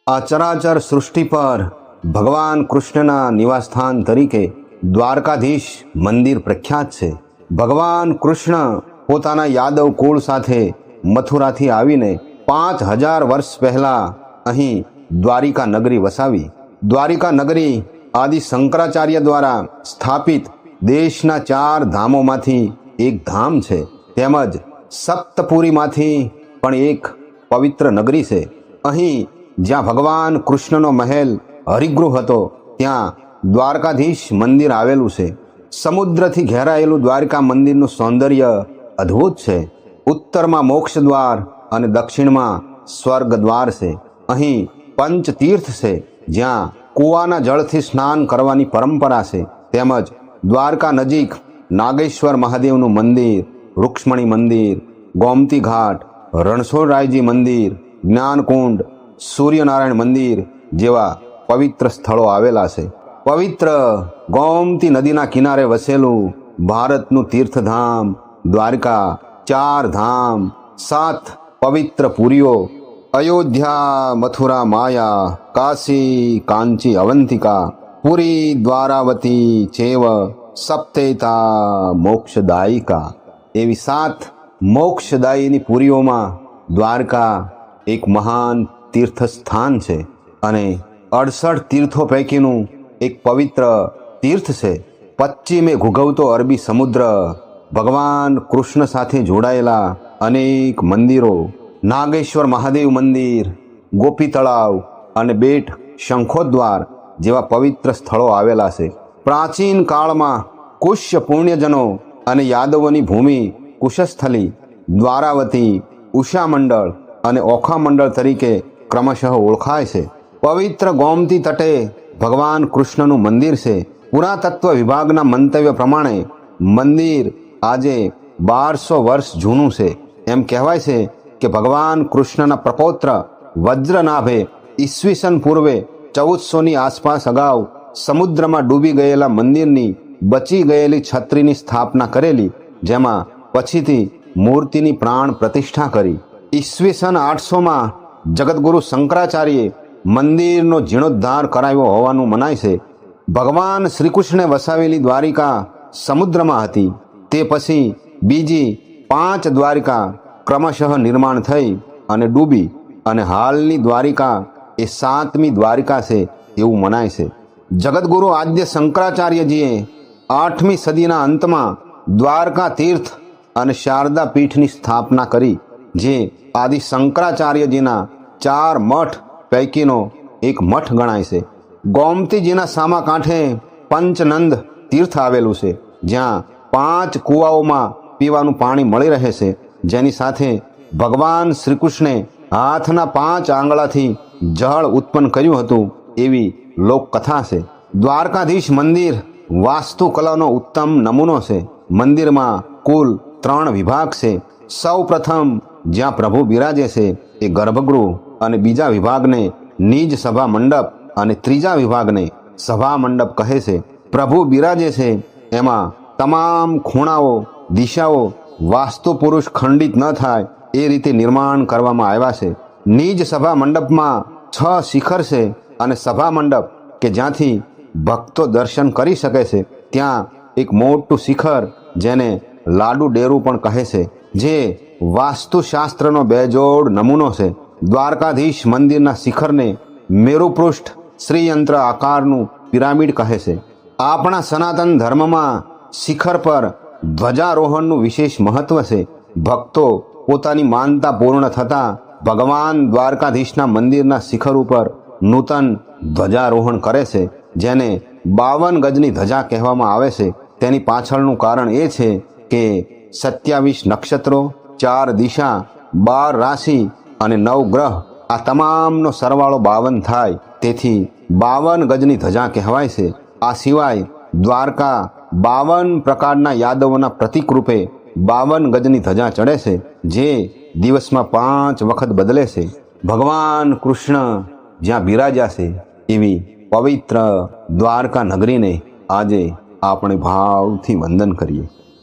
આ ચરાચર સૃષ્ટિ પર ભગવાન કૃષ્ણના નિવાસસ્થાન તરીકે દ્વારકાધીશ મંદિર પ્રખ્યાત છે. ભગવાન કૃષ્ણ પોતાના યાદવ કુળ સાથે મથુરાથી આવીને 5000 વર્ષ પહેલા અહીં દ્વારિકા નગરી વસાવી. દ્વારિકા નગરી આદિ શંકરાચાર્ય દ્વારા સ્થાપિત દેશના 4 ધામોમાંથી એક ધામ છે, તેમજ સપ્તપુરીમાંથી પણ એક પવિત્ર નગરી છે. અહીં જ્યાં ભગવાન કૃષ્ણનો મહેલ હરિગૃહ હતો ત્યાં દ્વારકાધીશ મંદિર આવેલું છે. સમુદ્રથી ઘેરાયેલું દ્વારકા મંદિરનું સૌંદર્ય અદ્ભુત છે. ઉત્તરમાં મોક્ષ દ્વાર અને દક્ષિણમાં સ્વર્ગ દ્વાર છે. અહીં પંચતીર્થ છે જ્યાં કૂવાના જળથી સ્નાન કરવાની પરંપરા છે. તેમજ દ્વારકા નજીક નાગેશ્વર મહાદેવનું મંદિર, રૂક્ષ્મણી મંદિર, ગોમતી ઘાટ, રણછોડરાયજી મંદિર, જ્ઞાનકુંડ, સૂર્યનારાયણ મંદિર જેવા પવિત્ર સ્થળો આવેલા છે. પવિત્ર ગોમતી નદીના કિનારે વસેલું ભારતનું તીર્થધામ દ્વારકા 4 ધામ, 7 પવિત્ર પુરીઓ અયોધ્યા, મથુરા, માયા, કાશી, કાંચી, અવંતિકા, પુરી, દ્વારાવતી ચેવ સપ્તેતા મોક્ષદાયિકા એવી 7 મોક્ષદાયીની પુરીઓમાં દ્વારકા એક મહાન તીર્થસ્થાન છે અને 68 તીર્થો પૈકીનું એક પવિત્ર તીર્થ છે. પશ્ચિમે ઘૂઘવતો અરબી સમુદ્ર, ભગવાન કૃષ્ણ સાથે જોડાયેલા અનેક મંદિરો, નાગેશ્વર મહાદેવ મંદિર, ગોપી તળાવ અને બેટ શંખોદ્વાર જેવા પવિત્ર સ્થળો આવેલા છે. પ્રાચીન કાળમાં કુશ્ય પુણ્યજનો અને યાદવોની ભૂમિ કુશસ્થલી, દ્વારાવતી, ઉષા મંડળ અને ઓખા મંડળ તરીકે ક્રમશઃ ઓળખાય છે. પવિત્ર ગોમતી તટે ભગવાન કૃષ્ણનું મંદિર છે. પુરાતત્વ વિભાગના મંતવ્ય પ્રમાણે મંદિર આજે 1200 વર્ષ જૂનું છે. એમ કહેવાય છે કે ભગવાન કૃષ્ણના પ્રપૌત્ર વજ્રનાભે ઈસવીસન પૂર્વે 1400ની આસપાસ અગાઉ સમુદ્રમાં ડૂબી ગયેલા મંદિરની બચી ગયેલી છત્રીની સ્થાપના કરેલી, જેમાં પછીથી મૂર્તિની પ્રાણ પ્રતિષ્ઠા કરી. ઈસવીસન 800માં જગતગુરુ શંકરાચાર્યે મંદિરનો જીર્ણોદ્ધાર કરાવ્યો હોવાનું મનાય છે. ભગવાન શ્રીકૃષ્ણે વસાવેલી દ્વારિકા સમુદ્રમાં હતી. તે પછી બીજી 5 દ્વારિકા ક્રમશઃ નિર્માણ થઈ અને ડૂબી અને હાલની દ્વારિકા એ 7મી દ્વારિકા છે એવું મનાય છે. જગતગુરુ આદ્ય શંકરાચાર્યજીએ 8મી સદીના અંતમાં દ્વારકા તીર્થ અને શારદા પીઠની સ્થાપના કરી, જે આદિ શંકરાચાર્યજીના 4 મઠ પૈકીનો એક મઠ ગણાય છે. ગોમતીજીના સામા કાંઠે પંચનંદ તીર્થ આવેલું છે, જ્યાં 5 કૂવાઓમાં પીવાનું પાણી મળી રહે છે, જેની સાથે ભગવાન શ્રીકૃષ્ણે હાથના 5 આંગળાથી જળ ઉત્પન્ન કર્યું હતું એવી લોકકથા છે. દ્વારકાધીશ મંદિર વાસ્તુકલાનો ઉત્તમ નમૂનો છે. મંદિરમાં કુલ 3 વિભાગ છે. સૌ પ્રથમ જ્યાં પ્રભુ બિરાજે છે એ ગર્ભગૃહ અને બીજા વિભાગને નિજ સભા મંડપ અને ત્રીજા વિભાગને સભા મંડપ કહે છે. પ્રભુ બિરાજે છે એમાં તમામ ખૂણાઓ, દિશાઓ વાસ્તુ પુરુષ ખંડિત ન થાય એ રીતે નિર્માણ કરવામાં આવ્યા છે. નિજ સભા મંડપમાં 6 શિખર છે અને સભા મંડપ કે જ્યાંથી ભક્તો દર્શન કરી શકે છે ત્યાં એક મોટું શિખર જેને લાડુ ડેરું પણ કહે છે, જે વાસ્તુશાસ્ત્રનો બેજોડ નમૂનો છે. દ્વારકાધીશ મંદિરના શિખરને મેરુપૃષ્ઠ શ્રીયંત્ર આકારનું પિરામિડ કહે છે. આપણા સનાતન ધર્મમાં શિખર પર ધ્વજારોહણનું વિશેષ મહત્વ છે. ભક્તો પોતાની માનતા પૂર્ણ થતાં ભગવાન દ્વારકાધીશના મંદિરના શિખર ઉપર નૂતન ધ્વજારોહણ કરે છે, જેને 52 ગજની ધજા કહેવામાં આવે છે. તેની પાછળનું કારણ એ છે કે 27 નક્ષત્રો, 4 દિશા, 12 રાશિ અને 9 ગ્રહ આ તમામનો સરવાળો 52 થાય, તેથી 52 ગજની ધજા કહેવાય છે. આ સિવાય દ્વારકા 52 પ્રકારના યાદવોના પ્રતીક રૂપે 52 ગજની ધજા ચડે છે, જે દિવસમાં 5 વખત બદલે છે. ભગવાન કૃષ્ણ જ્યાં બિરાજ્યા છે એવી પવિત્ર દ્વારકા નગરીને આજે આપણે ભાવથી વંદન કરીએ.